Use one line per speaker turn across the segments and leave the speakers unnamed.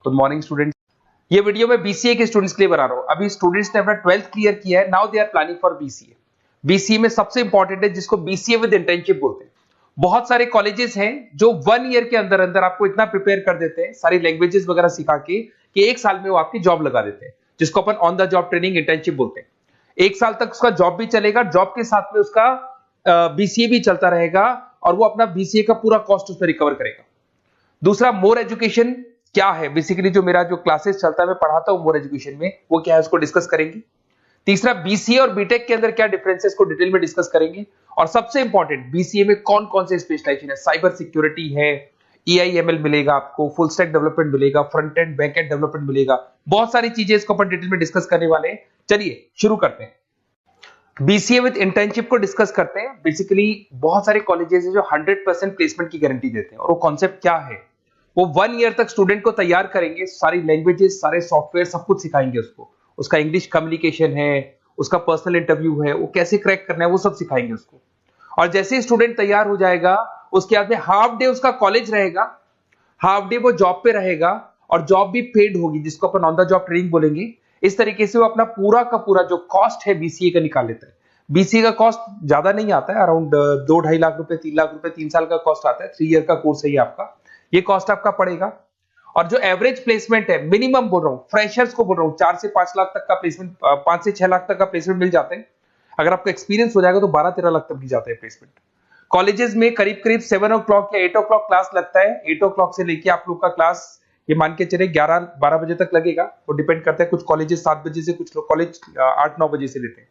Good morning students. ये video मैं BCA के स्टूडेंट्स के लिए बना रहा हूँ। अभी स्टूडेंट्स ने अपना 12th क्लियर किया है, now they are planning for BCA. BCA में सबसे इंपॉर्टेंट है जिसको बीसीए विद इंटर्नशिप बोलते हैं। बहुत सारे कॉलेजेस हैं जो 1 ईयर के अंदर अंदर आपको इतना प्रिपेयर कर देते हैं, सारी लैंग्वेजेस वगैरह सिखा के, कि 1 साल में वो आपकी जॉब लगा देते हैं, जिसको अपन on the job training internship बोलते हैं। 1 साल तक उसका जॉब भी चलेगा, जॉब के साथ में उसका बीसीए भी चलता रहेगा और वो अपना बीसीए का पूरा कॉस्ट उसमें रिकवर करेगा। दूसरा, मोर एजुकेशन क्या है, बेसिकली जो मेरा जो क्लासेस चलता है मैं पढ़ाता हूं मोर एजुकेशन में, वो क्या है उसको डिस्कस करेंगे। तीसरा, बीसीए और बीटेक के अंदर क्या डिफरेंसेस को डिटेल में डिस्कस करेंगे। और सबसे इंपॉर्टेंट, बीसीए में कौन कौन से स्पेशलाइजेशन है, साइबर सिक्योरिटी है, एआईएमएल मिलेगा आपको, फुल स्टैक डेवलपमेंट मिलेगा, front end back and development मिलेगा, बहुत सारी चीजें इसको अपन डिटेल में डिस्कस करने वाले हैं। चलिए शुरू करते हैं। बीसीए विद इंटर्नशिप को डिस्कस करते हैं। बेसिकली बहुत सारे कॉलेजेस हैं जो 100% प्लेसमेंट की गारंटी देते हैं, और वो कॉन्सेप्ट क्या है, वो 1 ईयर तक स्टूडेंट को तैयार करेंगे, सारी लैंग्वेजेस, सारे सॉफ्टवेयर, सब कुछ सिखाएंगे उसको। उसका इंग्लिश कम्युनिकेशन है, उसका पर्सनल इंटरव्यू है, वो कैसे क्रैक करना है, वो सब सिखाएंगे उसको। और जैसे ही स्टूडेंट तैयार हो जाएगा, उसके बाद में हाफ डे उसका कॉलेज रहेगा, हाफ डे वो जॉब पे रहेगा, और जॉब भी पेड होगी, जिसको अपन ऑन द जॉब ट्रेनिंग बोलेंगे। इस तरीके से वो अपना पूरा का पूरा जो कॉस्ट है बीसीए का निकाल लेता है। बीसीए का कॉस्ट ज्यादा नहीं आता है, अराउंड 2-2.5 लाख रुपए, 3 लाख रुपए 3 साल का कॉस्ट आता है। 3 ईयर का कोर्स है ये आपका, ये कॉस्ट आपका पड़ेगा। और जो एवरेज प्लेसमेंट है, मिनिमम बोल रहा हूँ, फ्रेशर्स को बोल रहा हूँ, 4 से 5 लाख तक का प्लेसमेंट, 5 से 6 लाख तक का प्लेसमेंट मिल जाते हैं। अगर आपका एक्सपीरियंस हो जाएगा तो 12-13 लाख तक भी जाता है प्लेसमेंट। कॉलेजेस में करीब करीब 7 o'clock या 8 o'clock क्लास लगता है। 8 o'clock से लेके आप लोग का क्लास, ये मान के चले 11-12 बजे तक लगेगा। वो डिपेंड करता है, कुछ कॉलेजेस 7 बजे से, कुछ कॉलेज 8-9 बजे से लेते हैं।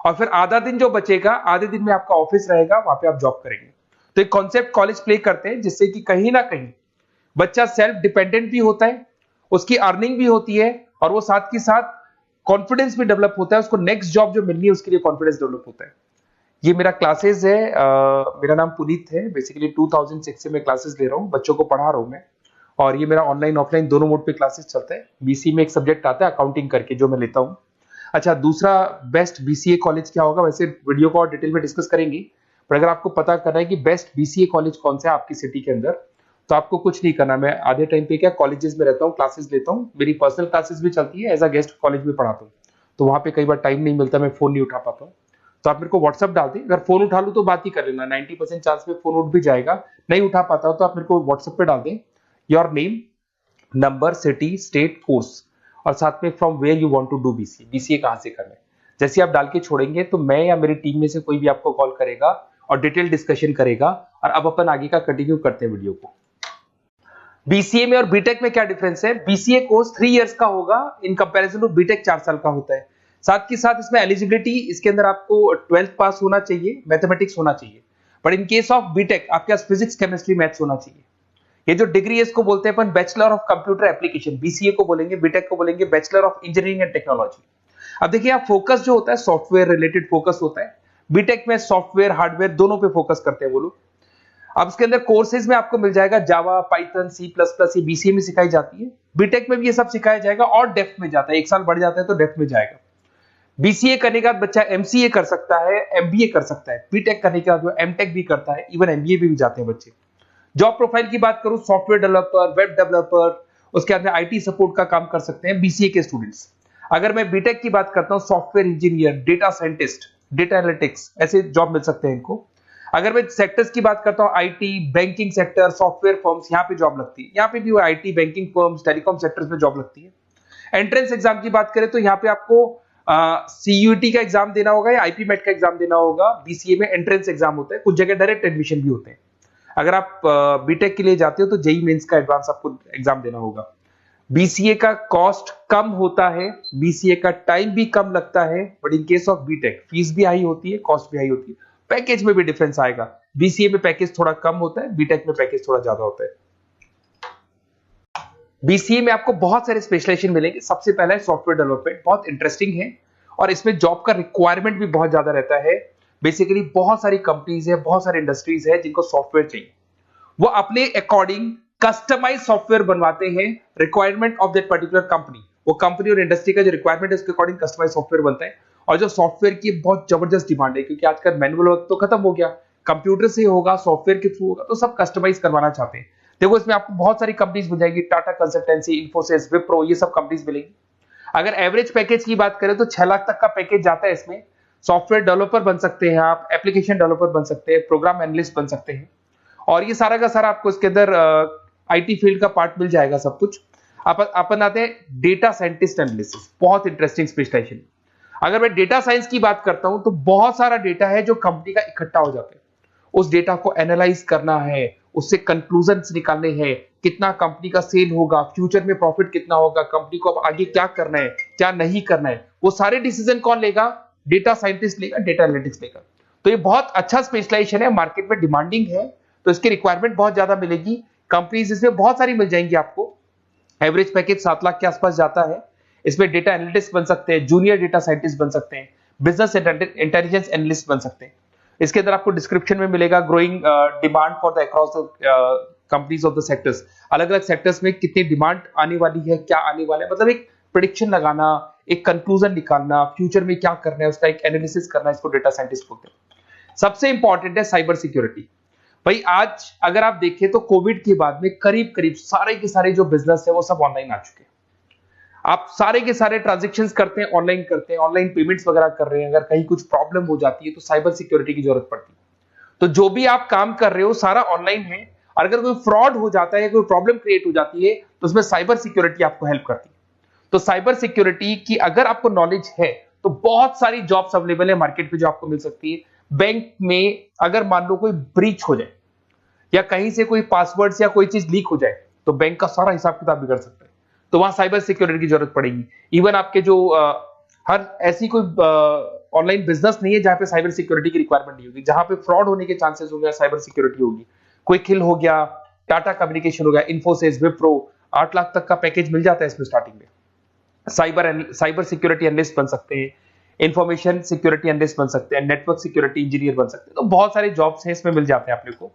और फिर आधा दिन जो बचेगा, आधे दिन में आपका ऑफिस रहेगा, वहां पे आप जॉब करेंगे। तो एक कॉन्सेप्ट कॉलेज प्ले करते हैं, जिससे कि कहीं ना कहीं बच्चा सेल्फ डिपेंडेंट भी होता है, उसकी अर्निंग भी होती है, और वो साथ के साथ कॉन्फिडेंस भी डेवलप होता है। उसको नेक्स्ट जॉब जो मिलनी है उसके लिए कॉन्फिडेंस डेवलप होता है। ये मेरा क्लासेस है, मेरा नाम पुनीत है। बेसिकली 2006 से मैं क्लासेस ले रहा हूँ, बच्चों को पढ़ा रहा हूँ मैं। और ये मेरा ऑनलाइन ऑफलाइन दोनों मोड पे क्लासेस चलता है। बीसी में एक सब्जेक्ट आता है अकाउंटिंग करके, जो मैं लेता हूँ। अच्छा, दूसरा, बेस्ट बीसीए कॉलेज क्या होगा, वैसे वीडियो को और डिटेल में डिस्कस करेंगे। पर अगर आपको पता करना है कि बेस्ट बीसीए कॉलेज कौन सा है आपकी सिटी के अंदर, तो आपको कुछ नहीं करना। मैं आधे टाइम पे क्या कॉलेजेस में रहता हूँ, क्लासेस लेता हूँ, मेरी पर्सनल क्लासेस भी चलती है, एज अ गेस्ट कॉलेज में पढ़ाता हूँ। तो वहां पे कई बार टाइम नहीं मिलता, मैं फोन नहीं उठा पाता हूँ। तो आप मेरे को व्हाट्सअप डाल दें, अगर फोन उठा लूँ तो बात ही कर लेना, 90% चांस में फोन उठ भी जाएगा। नहीं उठा पाता हो तो आप मेरे को व्हाट्सएप पे डाल दें, your name, number, city, state, course, और साथ में from where you want to do BCA, BCA कहां से करना है। जैसे आप डाल के छोड़ेंगे तो मैं या मेरी टीम में से कोई भी आपको कॉल करेगा और डिटेल डिस्कशन करेगा। और अब अपन आगे का कंटिन्यू करते हैं वीडियो को। बीसीए में और बीटेक में क्या डिफरेंस है। बीसीए कोर्स 3 इयर्स का होगा, इन कंपैरिजन टू बीटेक 4 साल का होता है। साथ के साथ इसमें एलिजिबिलिटी, इसके अंदर आपको 12th पास होना चाहिए, मैथमेटिक्स होना चाहिए। But in case of BTech आपके पास फिजिक्स, केमिस्ट्री, मैथ्स होना चाहिए। ये जो डिग्री है इसको बोलते हैं अपन bachelor of computer application. BCA को बोलेंगे, बीटेक को बोलेंगे bachelor of engineering and technology. अब देखिए, यहाँ फोकस जो होता है सॉफ्टवेयर रिलेटेड फोकस होता है। बीटेक में सॉफ्टवेयर, हार्डवेयर दोनों पे फोकस करते हैं वो लोग। अब इसके अंदर कोर्सेज में आपको मिल जाएगा जावा, पाइथन, C++, ये बीसीए में सिखाई जाती है। बीटेक में भी ये सब सिखाया जाएगा, और डेप्थ में जाता है, 1 साल बढ़ जाता है तो डेप्थ में जाएगा। बीसीए करने के बाद बच्चा एमसीए कर सकता है, एमबीए कर सकता है। बीटेक करने के बाद वो एमटेक भी करता है, इवन एमबीए भी जाते हैं बच्चे। जॉब प्रोफाइल की बात करूं, सॉफ्टवेयर डेवलपर, वेब डेवलपर, उसके बाद में आईटी सपोर्ट का काम कर सकते हैं बीसीए के स्टूडेंट्स। अगर मैं बीटेक की बात करता हूं, software engineer, data scientist, data analytics, ऐसे जॉब मिल सकते हैं इनको। अगर मैं सेक्टर्स की बात करता हूं, IT, banking sector, software firms, यहाँ पे जॉब लगती है। यहाँ पे भी IT, banking firms, telecom sectors में जॉब लगती है। एंट्रेंस एग्जाम की बात करें तो यहाँ पे आपको सीयूईटी का एग्जाम देना होगा या आईपी मेट का एग्जाम देना होगा। बीसीए में एंट्रेंस एग्जाम होता है, कुछ जगह डायरेक्ट एडमिशन भी होते हैं। अगर आप बीटेक के लिए जाते हो तो जेई मेंस का एडवांस आपको एग्जाम देना होगा। बीसीए का कॉस्ट कम होता है, बीसीए का टाइम भी कम लगता है। But in case of BTech fees भी हाई होती है, कॉस्ट भी हाई होती है, पैकेज में भी डिफरेंस आएगा। बीसीए में पैकेज थोड़ा कम होता है, बीटेक में पैकेज थोड़ा ज्यादा होता है। बीसीए में आपको बहुत सारे स्पेशलाइजेशन मिलेंगे। सबसे पहला है सॉफ्टवेयर डेवलपमेंट, बहुत इंटरेस्टिंग है, और इसमें जॉब का रिक्वायरमेंट भी बहुत ज्यादा रहता है। बेसिकली बहुत सारी कंपनीज है, बहुत सारी इंडस्ट्रीज है जिनको सॉफ्टवेयर चाहिए। वो अपने अकॉर्डिंग कस्टमाइज सॉफ्टवेयर बनवाते हैं, requirement of that particular company. वो कंपनी और इंडस्ट्री का जो रिक्वायरमेंट है उसके अकॉर्डिंग कस्टमाइज सॉफ्टवेयर बनता है। और जो सॉफ्टवेयर की बहुत जबरदस्त डिमांड है, क्योंकि आजकल मैनुअल वर्क तो खत्म हो गया, कंप्यूटर से होगा, सॉफ्टवेयर के थ्रू होगा, तो सब कस्टमाइज करवाना चाहते हैं। देखो इसमें आपको बहुत सारी कंपनीज मिल जाएगी, टाटा कंसल्टेंसी, इन्फोसिस, विप्रो, ये सब कंपनीज मिलेगी। अगर एवरेज पैकेज की बात करें तो 6 लाख तक का पैकेज जाता है इसमें। सॉफ्टवेयर डेवलपर बन सकते हैं आप, एप्लीकेशन डेवलपर बन सकते हैं, प्रोग्राम एनालिस्ट बन सकते हैं, और ये सारा का सारा आपको इसके अंदर आईटी फील्ड का पार्ट मिल जाएगा सब कुछ। अपन आते हैं डेटा साइंटिस्ट एनालिसिस, बहुत इंटरेस्टिंग स्पेशलाइजेशन। अगर मैं डेटा साइंस की बात करता हूं तो बहुत सारा डेटा है जो कंपनी का इकट्ठा हो जाता है, उस डेटा को एनालाइज करना है, उससे कंक्लूजन्स निकालने हैं, कितना कंपनी का सेल होगा, फ्यूचर में प्रॉफिट कितना होगा, कंपनी को अब आगे क्या करना है, क्या नहीं करना है, वो सारे डिसीजन कौन लेगा? डेटा साइंटिस्ट लेगा, डेटा एनालिटिक्स लेगा। तो ये बहुत अच्छा स्पेशलाइजेशन है, मार्केट में डिमांडिंग है, तो इसकी रिक्वायरमेंट बहुत ज्यादा मिलेगी। कंपनीज इसमें बहुत सारी मिल जाएंगी आपको। एवरेज पैकेज 7 लाख के आसपास जाता है। इसमें डेटा एनालिटिक्स बन सकते हैं, जूनियर डेटा साइंटिस्ट बन सकते हैं, बिजनेस इंटेलिजेंस एनालिस्ट बन सकते हैं। इसके अंदर आपको डिस्क्रिप्शन में मिलेगा growing demand for the across the companies of the sectors. अलग अलग सेक्टर्स में कितनी डिमांड आने वाली है, क्या आने वाला है, मतलब एक प्रेडिक्शन लगाना, एक कंक्लूजन निकालना, फ्यूचर में क्या करना है उसका एक एनालिसिस करना, इसको डेटा साइंटिस्ट बोलते हैं। सबसे इंपॉर्टेंट है साइबर सिक्योरिटी। भाई आज अगर आप देखें तो कोविड के बाद में करीब करीब सारे के सारे जो बिजनेस है वो सब ऑनलाइन आ चुके हैं। आप सारे के सारे ट्रांजैक्शंस करते हैं, ऑनलाइन करते हैं, ऑनलाइन पेमेंट्स वगैरह कर रहे हैं। अगर कहीं कुछ प्रॉब्लम हो जाती है तो साइबर सिक्योरिटी की जरूरत पड़ती है। तो जो भी आप काम कर रहे हो सारा ऑनलाइन है, और अगर कोई फ्रॉड हो जाता है, कोई प्रॉब्लम क्रिएट हो जाती है, तो उसमें साइबर सिक्योरिटी आपको हेल्प करती है। तो साइबर सिक्योरिटी की अगर आपको नॉलेज है तो बहुत सारी जॉब्स अवेलेबल है मार्केट में जो आपको मिल सकती है। बैंक में अगर मान लो कोई ब्रीच हो जाए या कहीं से कोई पासवर्ड्स या कोई चीज लीक हो जाए तो बैंक का सारा हिसाब किताब बिगड़ सकता है, तो वहां साइबर सिक्योरिटी की जरूरत पड़ेगी। इवन आपके जो हर ऐसी कोई ऑनलाइन बिजनेस नहीं है जहां पे साइबर सिक्योरिटी की रिक्वायरमेंट नहीं होगी, जहां पे फ्रॉड होने के चांसेस होंगे, साइबर सिक्योरिटी होगी। क्विक हिल हो गया, टाटा कम्युनिकेशन हो गया, इन्फोसिस, विप्रो, 8 लाख तक का पैकेज मिल जाता है इसमें स्टार्टिंग में। साइबर सिक्योरिटी एनालिस्ट बन सकते हैं, इंफॉर्मेशन सिक्योरिटी एनालिस्ट बन सकते हैं, नेटवर्क सिक्योरिटी इंजीनियर बन सकते हैं। तो बहुत सारे जॉब्स हैं इसमें मिल जाते हैं अपने को।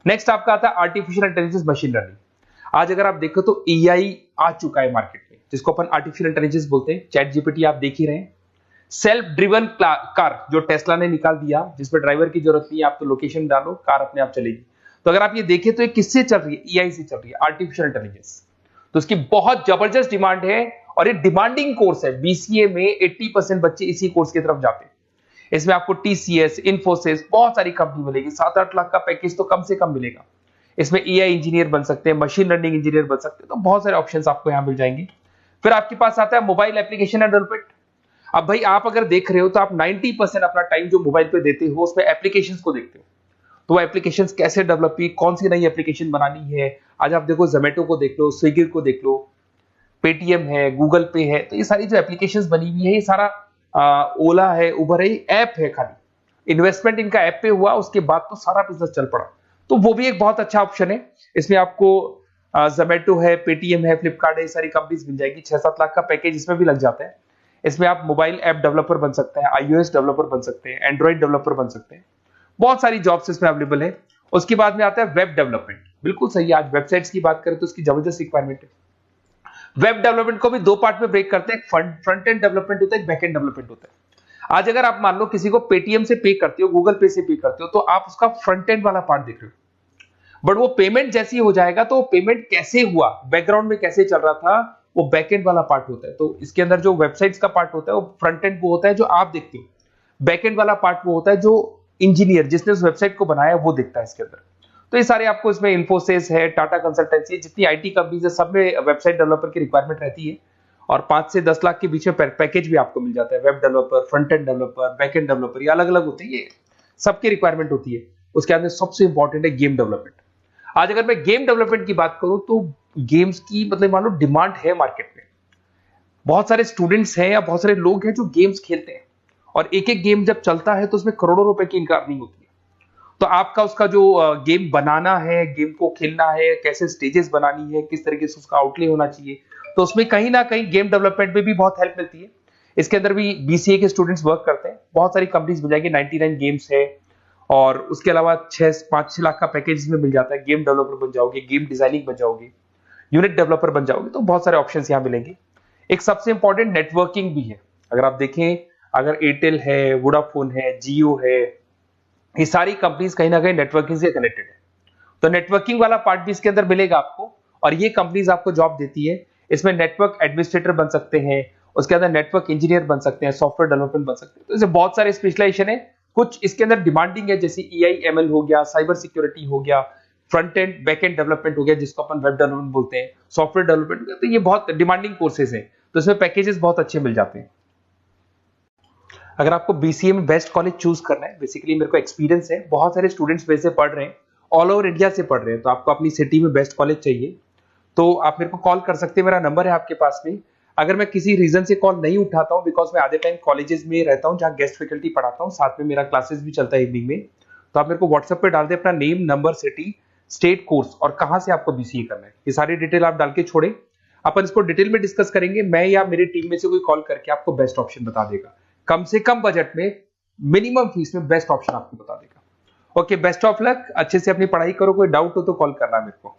नेक्स्ट आपका आता है आर्टिफिशियल इंटेलिजेंस, मशीन लर्निंग। आज अगर आप देखो तो एआई आ चुका है मार्केट में, जिसको अपन आर्टिफिशियल इंटेलिजेंस बोलते हैं। चैट जीपीटी आप देख ही रहे हैं। सेल्फ ड्रिवन कार जो टेस्ला ने निकाल दिया, जिसमें ड्राइवर की जरूरत नहीं है, आप तो लोकेशन डालो, कार अपने आप चलेगी। तो अगर आप ये देखें तो ये किससे चल रही है? एआई से चल रही है, आर्टिफिशियल इंटेलिजेंस। तो इसकी बहुत जबरदस्त डिमांड है, और ये डिमांडिंग कोर्स है। बीसीए में 80% बच्चे इसी कोर्स की तरफ जाते हैं। इसमें आपको टीसीएस, इन्फोसिस, बहुत सारी कंपनी मिलेगी। 7-8 लाख का पैकेज तो कम से कम मिलेगा। इसमें एआई इंजीनियर बन सकते हैं, मशीन लर्निंग इंजीनियर बन सकते हैं, तो बहुत सारे ऑप्शंस आपको यहां मिल जाएंगे। फिर आपके पास आता है मोबाइल एप्लीकेशन डेवलपमेंट। अब भाई आप अगर देख रहे हो तो आप 90% अपना टाइम जो मोबाइल पे देते हो उसमें एप्लीकेशंस को देखते हो। तो वो एप्लीकेशंस कैसे डेवलप की, कौन सी नई एप्लीकेशन बनानी है। आज आप देखो जोमेटो को देख लो, स्विगी को देख लो, पेटीएम है, गूगल पे है, तो ये सारी जो एप्लीकेशंस बनी हुई है, ये सारा ओला है, उबर है, ऐप है। खाली इन्वेस्टमेंट इनका ऐप पे हुआ, उसके बाद तो सारा बिजनेस चल पड़ा। तो वो भी एक बहुत अच्छा ऑप्शन है। इसमें आपको जोमेटो है, पेटीएम है, फ्लिपकार्ट है, ये सारी कंपनीज मिल जाएगी। 6-7 लाख का पैकेज इसमें भी लग जाता है। इसमें आप मोबाइल ऐप डेवलपर बन सकते हैं, आईओएस डेवलपर बन सकते हैं, एंड्रॉइड डेवलपर बन सकते हैं। बहुत सारी जॉब्स इसमें अवेलेबल है। उसके बाद में आता है वेब डेवलपमेंट। बिल्कुल सही है, आज वेबसाइट्स की बात करें तो उसकी जबरदस्त रिक्वायरमेंट है। वेब डेवलपमेंट को भी 2 पार्ट में ब्रेक करते हैं, फ्रंट एंड डेवलपमेंट होता है, बैक एंड डेवलपमेंट होता है। आज अगर आप मान लो किसी को पेटीएम से पे करते हो, गूगल पे से पे करते हो, तो आप उसका फ्रंट एंड वाला पार्ट देख रहे हो। बट वो पेमेंट जैसी हो जाएगा तो पेमेंट कैसे हुआ, बैकग्राउंड में कैसे चल रहा था, वो बैकएंड वाला पार्ट होता है। तो इसके अंदर जो वेबसाइट्स का पार्ट होता है वो फ्रंट एंड वो होता है जो आप देखते हो, बैकएंड वाला पार्ट वो होता है जो इंजीनियर जिसने उस वेबसाइट को बनाया वो देखता है इसके अंदर। तो ये सारे आपको इसमें इन्फोसिस है, टाटा कंसल्टेंसी, जितनी आईटी कंपनीज है, सब में वेबसाइट डेवलपर की रिक्वायरमेंट रहती है। और 5 से 10 लाख के बीच में पैकेज भी आपको मिल जाता है। Web developer, front end developer, back end developer, ये अलग अलग होते हैं, ये सबकी रिक्वायरमेंट होती है। उसके अंदर सबसे इंपॉर्टेंट है गेम डेवलपमेंट। आज अगर मैं गेम डेवलपमेंट की बात करूं तो गेम्स की मतलब मान लो डिमांड है मार्केट में। बहुत सारे स्टूडेंट्स हैं या बहुत सारे लोग हैं जो गेम्स खेलते हैं, और एक एक गेम जब चलता है तो उसमें करोड़ों रुपए की इनकम अर्निंग होती है। तो आपका उसका जो गेम बनाना है, गेम को खेलना है, कैसे स्टेजेस बनानी है, किस तरीके से उसका आउटले होना चाहिए, तो उसमें कहीं ना कहीं गेम डेवलपमेंट में भी बहुत हेल्प मिलती है। इसके अंदर भी बीसीए के स्टूडेंट्स वर्क करते हैं। बहुत सारी कंपनीज मिल जाएंगी, 99 गेम्स है, और उसके अलावा 5-6 लाख का पैकेज में मिल जाता है। गेम डेवलपर बन जाओगे, गेम डिजाइनिंग बन जाओगे, यूनिट डेवलपर बन जाओगे, तो बहुत सारे ऑप्शन यहाँ मिलेंगे। एक सबसे इंपॉर्टेंट नेटवर्किंग भी है। अगर आप देखें, अगर एयरटेल है, वोडाफोन है, जियो है, ये सारी कंपनीज कहीं ना कहीं नेटवर्किंग से कनेक्टेड है। तो नेटवर्किंग वाला पार्ट भी इसके अंदर मिलेगा आपको, और ये कंपनीज आपको जॉब देती है। इसमें नेटवर्क एडमिनिस्ट्रेटर बन सकते हैं, उसके अंदर नेटवर्क इंजीनियर बन सकते हैं, सॉफ्टवेयर डेवलपमेंट बन सकते हैं। तो इसे बहुत सारे स्पेशलाइजेशन है। कुछ इसके अंदर डिमांडिंग है, जैसे EI/ML हो गया, साइबर सिक्योरिटी हो गया, front end back and development हो गया जिसको अपन वेब डेवलपमेंट बोलते हैं, सॉफ्टवेयर डेवलपमेंट। तो ये बहुत डिमांडिंग कोर्सेज हैं, तो इसमें पैकेजेस बहुत अच्छे मिल जाते हैं। अगर आपको BCA में बेस्ट कॉलेज चूज करना है, बेसिकली मेरे को एक्सपीरियंस है, बहुत सारे स्टूडेंट्स वैसे पढ़ रहे हैं, ऑल ओवर इंडिया से पढ़ रहे हैं, तो आपको अपनी सिटी में बेस्ट कॉलेज चाहिए तो आप मेरे को कॉल कर सकते हैं, मेरा नंबर है आपके पास में। अगर मैं किसी रीजन से कॉल नहीं उठाता हूं, बिकॉज मैं आधे टाइम कॉलेजेस में रहता हूं जहां गेस्ट फैकल्टी पढ़ाता हूं, साथ में मेरा क्लासेस भी चलता है इवनिंग में, तो आप मेरे को व्हाट्सएप पे डाल दे अपना name, number, city, state, course और कहां से आपको BCA करना है, ये सारी डिटेल आप डाल के छोड़े। अपन इसको डिटेल में डिस्कस करेंगे, मैं या मेरी टीम में से कोई कॉल करके आपको बेस्ट ऑप्शन बता देगा, कम से कम बजट में, मिनिमम फीस में बेस्ट ऑप्शन आपको बता देगा। ओके, बेस्ट ऑफ लक, अच्छे से अपनी पढ़ाई करो, कोई डाउट हो तो कॉल करना मेरे को।